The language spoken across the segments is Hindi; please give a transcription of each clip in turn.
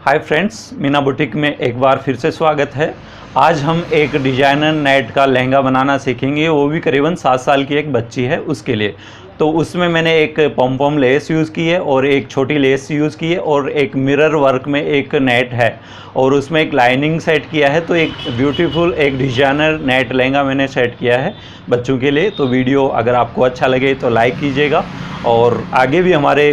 हाय फ्रेंड्स, मीना बुटीक में एक बार फिर से स्वागत है। आज हम एक डिजाइनर नेट का लहंगा बनाना सीखेंगे, वो भी करीबन 7 साल की एक बच्ची है उसके लिए। तो उसमें मैंने एक पॉम पॉम लेस यूज़ की है और एक छोटी लेस यूज़ की है और एक मिरर वर्क में एक नेट है और उसमें एक लाइनिंग सेट किया है। तो एक ब्यूटीफुल एक डिजाइनर नेट लहंगा मैंने सेट किया है बच्चों के लिए। तो वीडियो अगर आपको अच्छा लगे तो लाइक कीजिएगा और आगे भी हमारे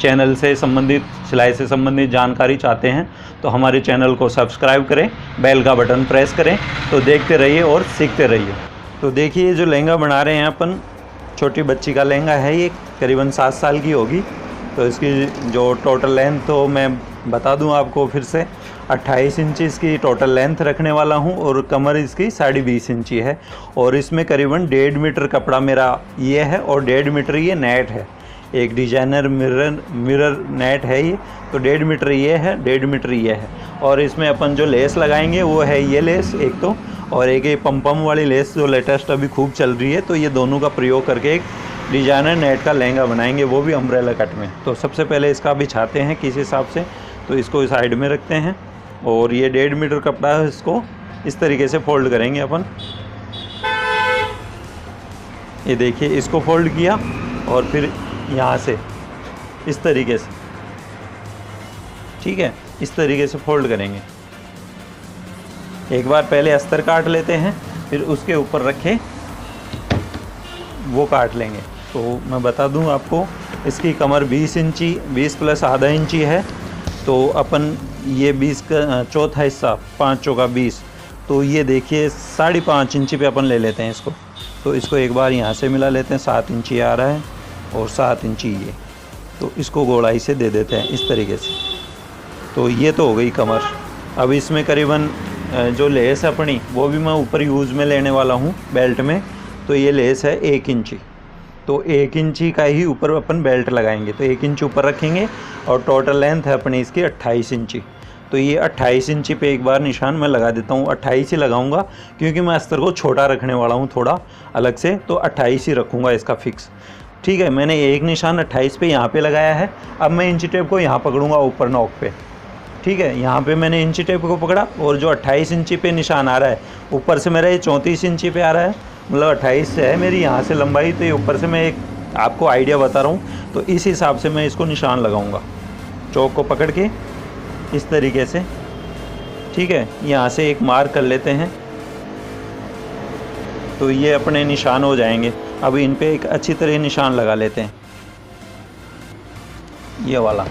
चैनल से संबंधित सिलाई से संबंधित जानकारी चाहते हैं तो हमारे चैनल को सब्सक्राइब करें, बेल का बटन प्रेस करें। तो देखते रहिए और सीखते रहिए। तो देखिए, जो लहंगा बना रहे हैं अपन, छोटी बच्ची का लहंगा है, ये करीबन 7 साल की होगी। तो इसकी जो टोटल लेंथ तो मैं बता दूं आपको फिर से, 28 इंच इसकी टोटल लेंथ रखने वाला हूं और कमर इसकी 20.5 इंची है। और इसमें करीबन 1.5 मीटर कपड़ा मेरा ये है और 1.5 मीटर ये नेट है। एक डिजाइनर मिरर नेट है ये, तो 1.5 मीटर ये है, 1.5 मीटर ये है। और इसमें अपन जो लेस लगाएंगे वो है ये लेस एक तो, और एक ये पम वाली लेस जो लेटेस्ट अभी खूब चल रही है। तो ये दोनों का प्रयोग करके एक डिजाइनर नेट का लहंगा बनाएंगे, वो भी अम्ब्रेला कट में। तो सबसे पहले इसका बिछाते हैं किस हिसाब से, तो इसको साइड में रखते हैं और ये 1.5 मीटर कपड़ा है, इसको इस तरीके से फोल्ड करेंगे अपन। ये देखिए, इसको फोल्ड किया और फिर यहाँ से इस तरीके से, ठीक है, इस तरीके से फोल्ड करेंगे। एक बार पहले अस्तर काट लेते हैं, फिर उसके ऊपर रखे वो काट लेंगे। तो मैं बता दूं आपको, इसकी कमर 20 इंची 20 प्लस आधा इंची है। तो अपन ये 20 का चौथा हिस्सा, 5 चौका 20, तो ये देखिए 5.5 इंची पे अपन ले लेते हैं इसको। तो इसको एक बार यहाँ से मिला लेते हैं, 7 इंची आ रहा है और 7 इंची ये, तो इसको गोलाई से दे देते हैं इस तरीके से। तो ये तो हो गई कमर। अब इसमें करीबन जो लेस अपनी, वो भी मैं ऊपर यूज़ में लेने वाला हूँ बेल्ट में। तो ये लेस है 1 इंची, तो 1 इंची का ही ऊपर अपन बेल्ट लगाएंगे। तो 1 इंच ऊपर रखेंगे और टोटल लेंथ है अपनी इसकी 28 इंची। तो ये 28 इंची पे एक बार निशान मैं लगा देता हूँ। 28 ही लगाऊंगा क्योंकि मैं अस्तर को छोटा रखने वाला हूँ थोड़ा अलग से, तो 28 ही रखूँगा इसका फिक्स। ठीक है, मैंने एक निशान 28 पे यहाँ पे लगाया है। अब मैं इंची टेप को यहाँ पकड़ूंगा ऊपर नोक पे। ठीक है, यहाँ पे मैंने इंची टेप को पकड़ा और जो 28 इंची पे निशान आ रहा है, ऊपर से मेरा ये 34 इंची पे आ रहा है, मतलब 28 से है मेरी यहाँ से लंबाई। तो ये ऊपर से मैं एक आपको आइडिया बता रहा हूँ, तो इस हिसाब से मैं इसको निशान लगाऊंगा। चौक को पकड़ के इस तरीके से, ठीक है, यहाँ से एक मार्क कर लेते हैं। तो ये अपने निशान हो जाएंगे। अब इन पे एक अच्छी तरह निशान लगा लेते हैं। ये वाला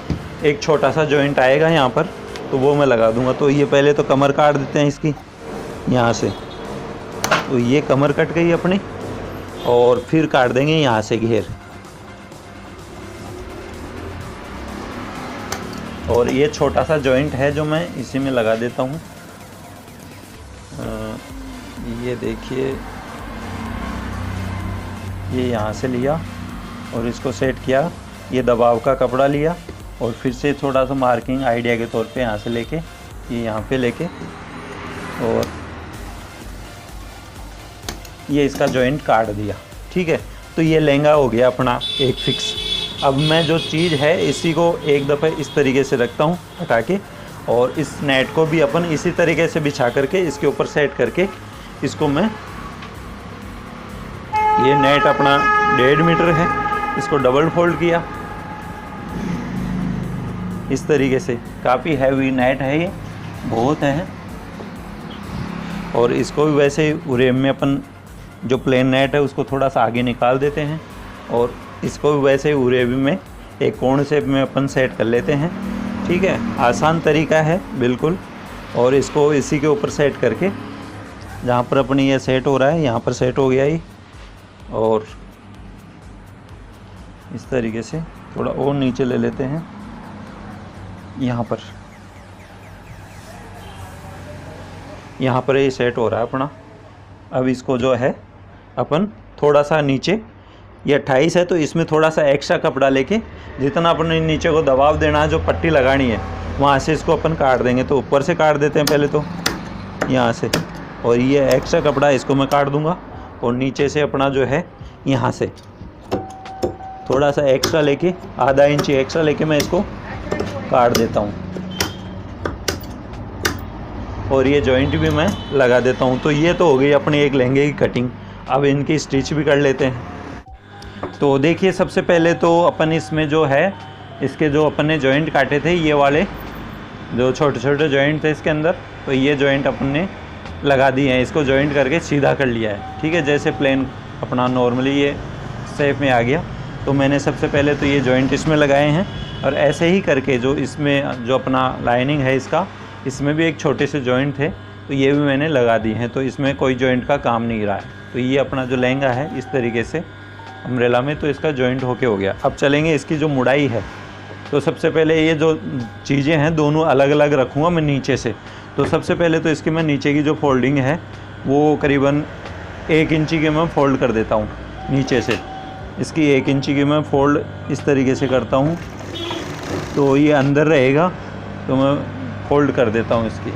एक छोटा सा जॉइंट आएगा यहाँ पर, तो वो मैं लगा दूंगा। तो ये पहले तो कमर काट देते हैं इसकी यहाँ से। तो ये कमर कट गई अपनी, और फिर काट देंगे यहाँ से घेर। और ये छोटा सा जॉइंट है जो मैं इसी में लगा देता हूँ। ये देखिए, ये यहाँ से लिया और इसको सेट किया। ये दबाव का कपड़ा लिया और फिर से थोड़ा सा मार्किंग आइडिया के तौर पे यहाँ से लेके ये यहाँ पे लेके, और ये इसका जॉइंट काट दिया। ठीक है, तो ये लहंगा हो गया अपना एक फिक्स। अब मैं जो चीज़ है इसी को एक दफ़े इस तरीके से रखता हूँ हटा के, और इस नेट को भी अपन इसी तरीके से बिछा करके इसके ऊपर सेट करके इसको मैं, ये नेट अपना 1.5 मीटर है, इसको डबल फोल्ड किया इस तरीके से। काफ़ी हैवी नेट है ये, बहुत है। और इसको भी वैसे उरेम में अपन जो प्लेन नेट है उसको थोड़ा सा आगे निकाल देते हैं और इसको भी वैसे उरेबी में एक कोण शेप में अपन सेट कर लेते हैं। ठीक है, आसान तरीका है बिल्कुल। और इसको इसी के ऊपर सेट करके, जहाँ पर अपनी ये सेट हो रहा है यहाँ पर सेट हो गया ये, और इस तरीके से थोड़ा और नीचे ले लेते हैं यहाँ पर ये सेट हो रहा है अपना। अब इसको जो है अपन थोड़ा सा नीचे, ये 28 है तो इसमें थोड़ा सा एक्स्ट्रा कपड़ा लेके, जितना अपने नीचे को दबाव देना है, जो पट्टी लगानी है वहाँ से इसको अपन काट देंगे। तो ऊपर से काट देते हैं पहले तो यहाँ से, और ये एक्स्ट्रा कपड़ा इसको मैं काट दूँगा। और नीचे से अपना जो है यहाँ से थोड़ा सा एक्स्ट्रा लेके, आधा इंच एक्स्ट्रा लेके मैं इसको काट देता हूँ। और ये जॉइंट भी मैं लगा देता हूँ। तो ये तो हो गई अपनी एक लहंगे की कटिंग। अब इनकी स्टिच भी कर लेते हैं। तो देखिए सबसे पहले तो अपन इसमें जो है, इसके जो अपन ने जॉइंट काटे थे, ये वाले जो छोटे छोटे जॉइंट थे इसके अंदर, तो ये जॉइंट अपन ने लगा दिए हैं। इसको जॉइंट करके सीधा कर लिया है, ठीक है। जैसे प्लेन अपना नॉर्मली ये शेप में आ गया, तो मैंने सबसे पहले तो ये जॉइंट इसमें लगाए हैं। और ऐसे ही करके जो इसमें जो अपना लाइनिंग है इसका, इसमें भी एक छोटे से जॉइंट थे, तो ये भी मैंने लगा दिए हैं। तो इसमें कोई जॉइंट का काम नहीं रहा है। तो ये अपना जो लहंगा है इस तरीके से अम्ब्रेला में, तो इसका जॉइंट होके हो गया। अब चलेंगे इसकी जो मुड़ाई है। तो सबसे पहले ये जो चीज़ें हैं दोनों अलग अलग रखूँगा मैं नीचे से। तो सबसे पहले तो इसकी मैं नीचे की जो फोल्डिंग है वो करीबन 1 इंची की मैं फ़ोल्ड कर देता हूँ नीचे से। इसकी 1 इंची की मैं फ़ोल्ड इस तरीके से करता हूँ, तो ये अंदर रहेगा, तो मैं फ़ोल्ड कर देता हूँ इसकी।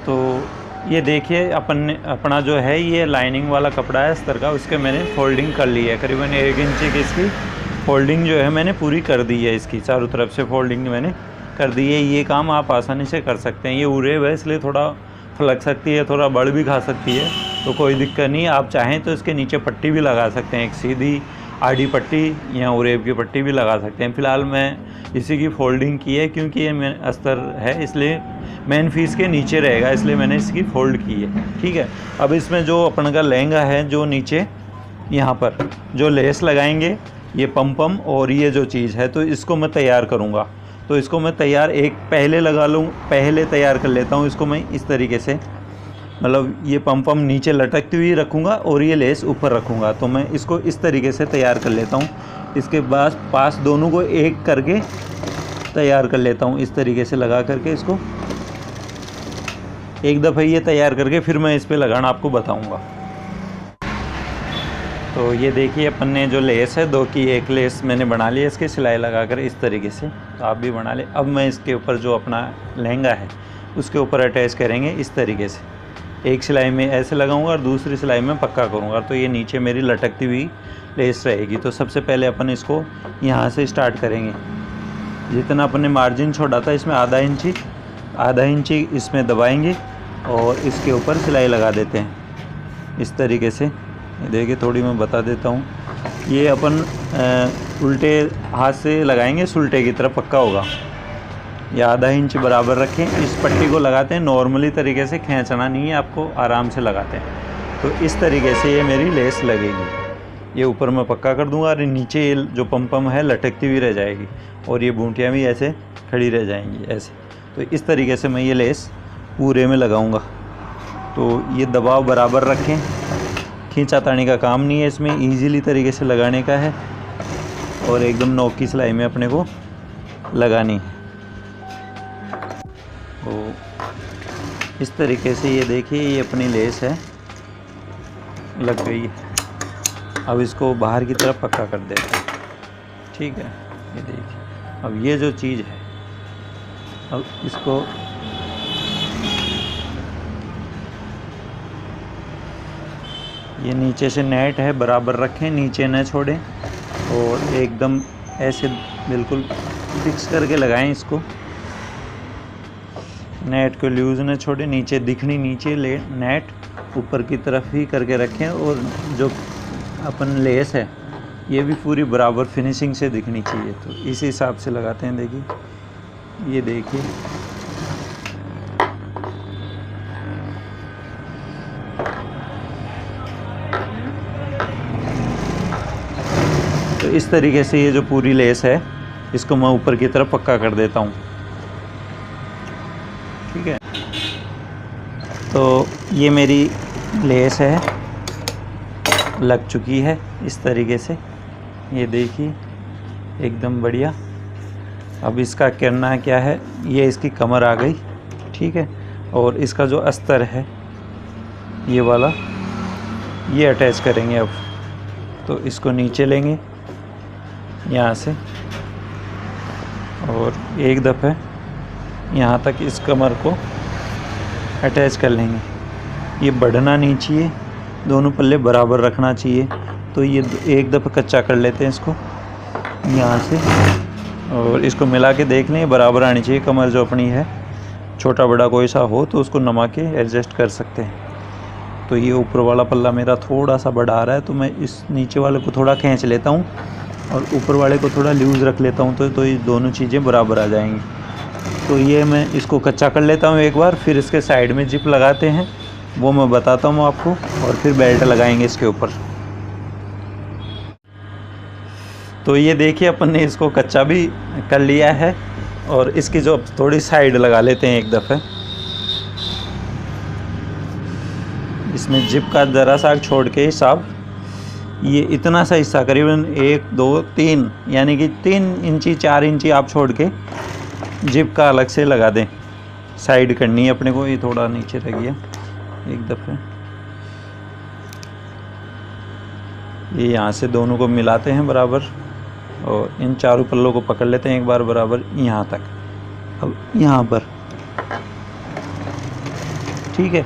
तो ये देखिए अपन ने अपना जो है ये लाइनिंग वाला कपड़ा है अस्तर का, उसके मैंने फ़ोल्डिंग कर ली है। करीबन 1 इंची की इसकी फ़ोल्डिंग जो है मैंने पूरी कर दी है। इसकी चारों तरफ से फ़ोल्डिंग मैंने कर दी है। ये काम आप आसानी से कर सकते हैं। ये उरेब है इसलिए थोड़ा फलक सकती है, थोड़ा बढ़ भी खा सकती है, तो कोई दिक्कत नहीं। आप चाहें तो इसके नीचे पट्टी भी लगा सकते हैं, एक सीधी आड़ी पट्टी या उरेब की पट्टी भी लगा सकते हैं। फ़िलहाल मैं इसी की फ़ोल्डिंग की है क्योंकि ये मैं अस्तर है, इसलिए मेन पीस के नीचे रहेगा, इसलिए मैंने इसकी फ़ोल्ड की है, ठीक है। अब इसमें जो अपन का लहंगा है, जो नीचे यहाँ पर जो लेस लगाएंगे, ये पम और ये जो चीज़ है, तो इसको मैं तैयार करूँगा। तो इसको मैं तैयार एक पहले लगा लूँ, पहले तैयार कर लेता हूँ इसको मैं इस तरीके से। मतलब ये पम नीचे लटकती हुई रखूँगा और ये लेस ऊपर रखूँगा। तो मैं इसको इस तरीके से तैयार कर लेता हूँ। इसके बाद पास दोनों को एक करके तैयार कर लेता हूँ, इस तरीके से लगा करके इसको एक दफ़ा ये तैयार करके फिर मैं इस पे लगाना आपको बताऊँगा। तो ये देखिए अपन ने जो लेस है 2 की 1 लेस मैंने बना ली है इसके सिलाई लगाकर इस तरीके से। तो आप भी बना लें। अब मैं इसके ऊपर जो अपना लहंगा है उसके ऊपर अटैच करेंगे इस तरीके से। एक सिलाई में ऐसे लगाऊंगा और दूसरी सिलाई में पक्का करूंगा, तो ये नीचे मेरी लटकती हुई लेस रहेगी। तो सबसे पहले अपन इसको यहाँ से स्टार्ट करेंगे। जितना अपन ने मार्जिन छोड़ा था इसमें आधा इंची इसमें दबाएंगे और इसके ऊपर सिलाई लगा देते हैं इस तरीके से। ये देखिए थोड़ी मैं बता देता हूँ। ये अपन उल्टे हाथ से लगाएंगे, सुलटे की तरफ पक्का होगा। या आधा इंच बराबर रखें। इस पट्टी को लगाते हैं नॉर्मली तरीके से, खींचना नहीं है आपको, आराम से लगाते हैं। तो इस तरीके से ये मेरी लेस लगेगी। ये ऊपर मैं पक्का कर दूंगा और नीचे ये जो पम है लटकती हुई रह जाएगी और ये बूटियाँ भी ऐसे खड़ी रह जाएंगी ऐसे। तो इस तरीके से मैं ये लेस पूरे में लगाऊंगा। तो ये दबाव बराबर रखें, खींचातानी का काम नहीं है इसमें, ईजीली तरीके से लगाने का है और एकदम नोक की सिलाई में अपने को लगानी है। तो इस तरीके से ये देखिए ये अपनी लेस है लग गई है। अब इसको बाहर की तरफ पक्का कर देते हैं, ठीक है। ये देखिए अब ये जो चीज़ है, अब इसको ये नीचे से नेट है बराबर रखें, नीचे न छोड़ें और एकदम ऐसे बिल्कुल फिक्स करके लगाएं इसको। नेट को लूज़ न छोड़ें, नीचे दिखनी नीचे ले नेट ऊपर की तरफ ही करके रखें। और जो अपन लेस है ये भी पूरी बराबर फिनिशिंग से दिखनी चाहिए। तो इस हिसाब से लगाते हैं। देखिए ये देखिए तो इस तरीके से ये जो पूरी लेस है इसको मैं ऊपर की तरफ पक्का कर देता हूँ, ठीक है। तो ये मेरी लेस है लग चुकी है इस तरीके से, ये देखिए एकदम बढ़िया। अब इसका करना है क्या है, ये इसकी कमर आ गई, ठीक है। और इसका जो अस्तर है ये वाला ये अटैच करेंगे। अब तो इसको नीचे लेंगे यहाँ से और एक दफ़े यहाँ तक इस कमर को अटैच कर लेंगे। ये बढ़ना नहीं चाहिए, दोनों पल्ले बराबर रखना चाहिए। तो ये एक दफ़ा कच्चा कर लेते हैं इसको यहाँ से और इसको मिला के देख लें बराबर आनी चाहिए कमर जो अपनी है। छोटा बड़ा कोई सा हो तो उसको नमा के एडजस्ट कर सकते हैं। तो ये ऊपर वाला पल्ला मेरा थोड़ा सा बड़ा आ रहा है, तो मैं इस नीचे वाले को थोड़ा खींच लेता हूँ और ऊपर वाले को थोड़ा लूज़ रख लेता हूँ, तो ये दोनों चीज़ें बराबर आ जाएंगी। तो ये मैं इसको कच्चा कर लेता हूँ एक बार, फिर इसके साइड में जिप लगाते हैं वो मैं बताता हूँ आपको, और फिर बेल्ट लगाएंगे इसके ऊपर। तो ये देखिए अपन ने इसको कच्चा भी कर लिया है, और इसकी जो थोड़ी साइड लगा लेते हैं एक दफ़े। इसमें जिप का ज़रा सा छोड़ के हिसाब, ये इतना सा हिस्सा करीबन 1 2 3 यानी कि 3 इंची 4 इंची आप छोड़ के जिप का अलग से लगा दें। साइड करनी है अपने को, ये थोड़ा नीचे रह गया एक दफ़े। ये यहाँ से दोनों को मिलाते हैं बराबर, और इन चारों पल्लों को पकड़ लेते हैं एक बार बराबर यहाँ तक। अब यहाँ पर ठीक है,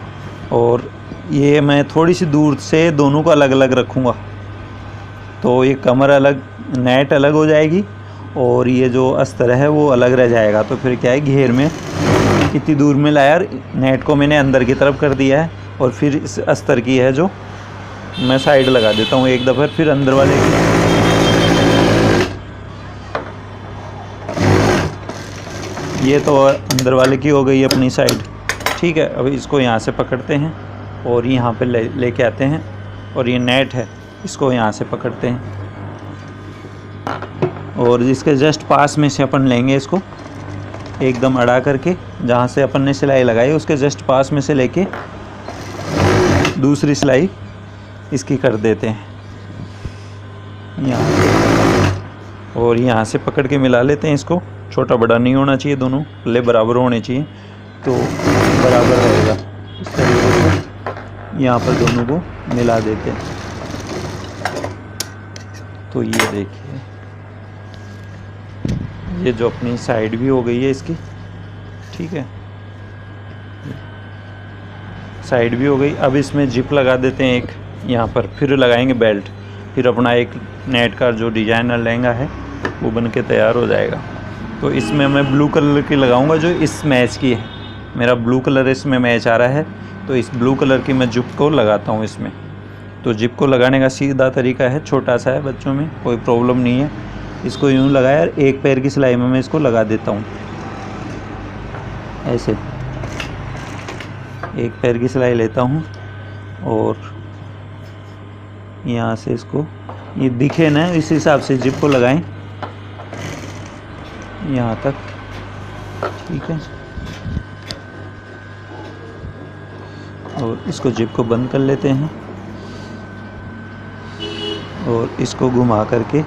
और ये मैं थोड़ी सी दूर से दोनों को अलग अलग रखूँगा, तो ये कमर अलग, नेट अलग हो जाएगी, और ये जो अस्तर है वो अलग रह जाएगा। तो फिर क्या है, घेर में कितनी दूर में लाया, नेट को मैंने अंदर की तरफ कर दिया है, और फिर इस अस्तर की है जो मैं साइड लगा देता हूँ एक दफ़ा, फिर अंदर वाले की। ये तो अंदर वाले की हो गई अपनी साइड, ठीक है। अब इसको यहाँ से पकड़ते हैं और यहाँ पे लेके आते हैं, और ये नेट है इसको यहाँ से पकड़ते हैं, और इसके जस्ट पास में से अपन लेंगे इसको एकदम अड़ा करके, जहाँ से अपन ने सिलाई लगाई उसके जस्ट पास में से लेके दूसरी सिलाई इसकी कर देते हैं यहाँ, और यहाँ से पकड़ के मिला लेते हैं इसको। छोटा बड़ा नहीं होना चाहिए, दोनों पल्ले बराबर होने चाहिए, तो बराबर रहेगा। इस तरीके से यहाँ पर दोनों को मिला देते हैं। तो ये देखिए, ये जो अपनी साइड भी हो गई है इसकी, ठीक है, साइड भी हो गई। अब इसमें जिप लगा देते हैं एक यहाँ पर, फिर लगाएंगे बेल्ट, फिर अपना एक नेट का जो डिजाइनर लहंगा है वो बन के तैयार हो जाएगा। तो इसमें मैं ब्लू कलर की लगाऊंगा जो इस मैच की है, मेरा ब्लू कलर इसमें मैच आ रहा है, तो इस ब्लू कलर की मैं जिप को लगाता हूँ इसमें। तो जिप को लगाने का सीधा तरीका है, छोटा सा है, बच्चों में कोई प्रॉब्लम नहीं है। इसको यूँ लगाया, एक पैर की सिलाई में मैं इसको लगा देता हूँ ऐसे, एक पैर की सिलाई लेता हूँ, और यहाँ से इसको ये दिखे ना इस हिसाब से जिप को लगाएं यहाँ तक, ठीक है। और इसको जिप को बंद कर लेते हैं, और इसको घुमा करके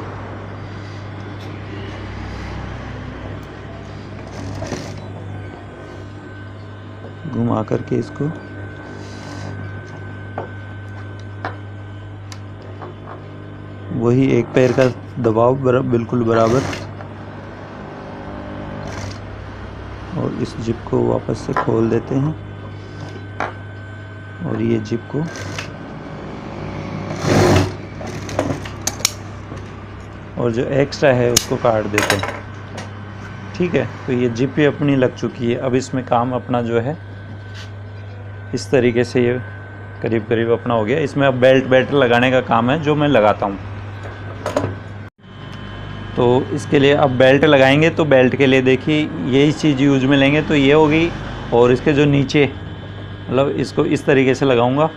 इसको वही एक पैर का दबाव बिल्कुल बराबर, और इस जिप को वापस से खोल देते हैं, और ये जिप को और जो एक्स्ट्रा है उसको काट देते हैं, ठीक है। तो ये जिप भी अपनी लग चुकी है। अब इसमें काम अपना जो है इस तरीके से ये करीब करीब अपना हो गया। इसमें अब बेल्ट लगाने का काम है जो मैं लगाता हूँ। तो इसके लिए अब बेल्ट लगाएंगे, तो बेल्ट के लिए देखिए यही चीज़ यूज में लेंगे, तो ये होगी, और इसके जो नीचे मतलब इसको इस तरीके से लगाऊंगा,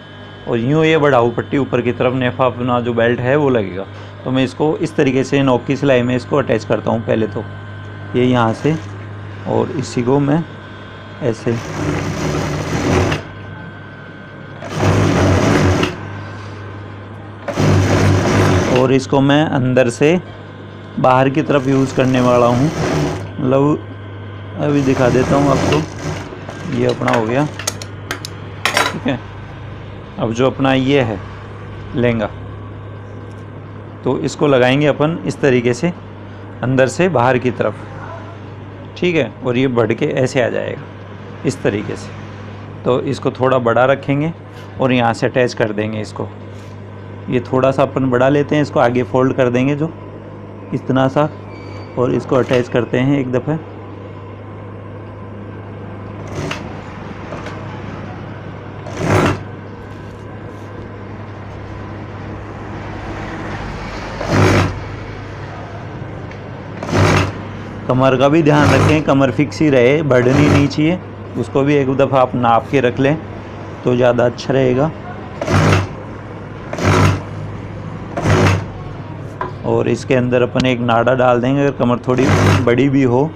और यूँ ये बढ़ाऊ पट्टी ऊपर की तरफ नेफा अपना जो बेल्ट है वो लगेगा। तो मैं इसको इस तरीके से नोक की सिलाई में इसको अटैच करता हूँ पहले, तो ये यहाँ से, और इसी को मैं ऐसे और इसको मैं अंदर से बाहर की तरफ यूज़ करने वाला हूँ। मतलब अभी दिखा देता हूँ आपको, ये अपना हो गया, ठीक है। अब जो अपना ये है लहंगा, तो इसको लगाएंगे अपन इस तरीके से अंदर से बाहर की तरफ, ठीक है, और ये बढ़ के ऐसे आ जाएगा इस तरीके से। तो इसको थोड़ा बड़ा रखेंगे और यहाँ से अटैच कर देंगे इसको। ये थोड़ा सा अपन बड़ा लेते हैं, इसको आगे फोल्ड कर देंगे जो इतना सा, और इसको अटैच करते हैं एक दफ़ा। कमर का भी ध्यान रखें, कमर फिक्स ही रहे, बढ़नी नहीं चाहिए। उसको भी एक दफ़ा आप नाप के रख लें तो ज़्यादा अच्छा रहेगा। और इसके अंदर अपन एक नाड़ा डाल देंगे। अगर कमर थोड़ी बड़ी भी हो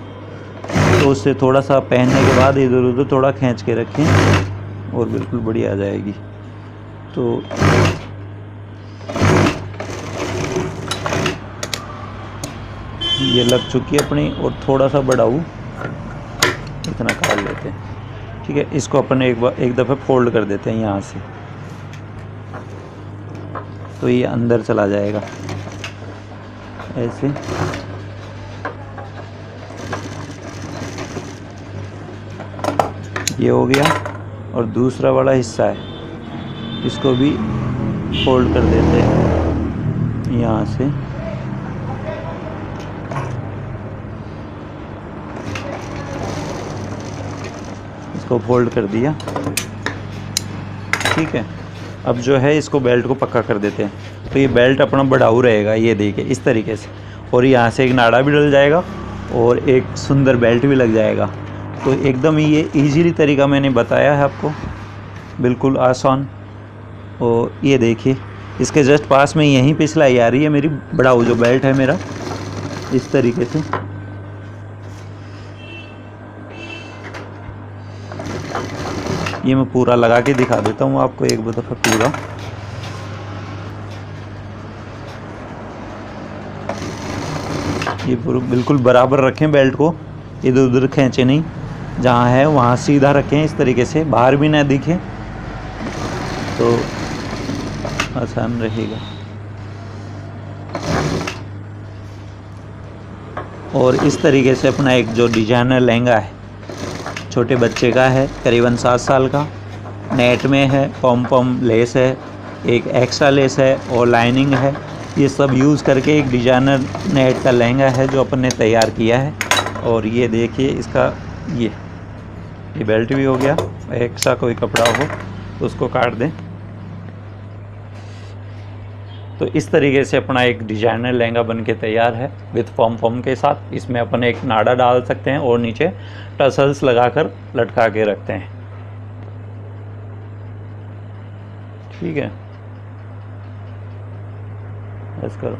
तो उससे थोड़ा सा पहनने के बाद इधर उधर थोड़ा खींच के रखें और बिल्कुल बढ़िया आ जाएगी। तो ये लग चुकी है अपनी, और थोड़ा सा बढ़ाऊँ इतना काट लेते हैं। ठीक है, इसको अपन एक दफ़े फोल्ड कर देते हैं यहाँ से, तो ये अंदर चला जाएगा ऐसे। ये हो गया। और दूसरा वाला हिस्सा है, इसको भी फोल्ड कर देते हैं यहाँ से। इसको फोल्ड कर दिया। ठीक है, अब जो है इसको बेल्ट को पक्का कर देते हैं। तो ये बेल्ट अपना बढ़ाऊ रहेगा, ये देखिए इस तरीके से। और यहाँ से एक नाड़ा भी डल जाएगा और एक सुंदर बेल्ट भी लग जाएगा। तो एकदम ये इजीली तरीका मैंने बताया है आपको, बिल्कुल आसान। और ये देखिए इसके जस्ट पास में यहीं पे सिलाई आ रही है मेरी, बढ़ाऊ जो बेल्ट है मेरा, इस तरीके से। ये मैं पूरा लगा के दिखा देता हूँ आपको एक दफ़ा पूरा। ये बिल्कुल बराबर रखें बेल्ट को, इधर उधर खींचे नहीं, जहाँ है वहाँ सीधा रखें इस तरीके से, बाहर भी ना दिखे तो आसान रहेगा। और इस तरीके से अपना एक जो डिजाइनर लहंगा है, छोटे बच्चे का है, करीबन 7 साल का, नेट में है, पॉम पॉम लेस है, एक एक्स्ट्रा लेस है और लाइनिंग है। ये सब यूज़ करके एक डिजाइनर नेट का लहंगा है जो अपन ने तैयार किया है। और ये देखिए इसका ये बेल्ट भी हो गया। एक्स्ट्रा कोई कपड़ा हो तो उसको काट दें। तो इस तरीके से अपना एक डिजाइनर लहंगा बन के तैयार है विथ पॉम पॉम के साथ। इसमें अपन एक नाड़ा डाल सकते हैं और नीचे टसल्स लगाकर लटका के रखते हैं। ठीक है, बस करो।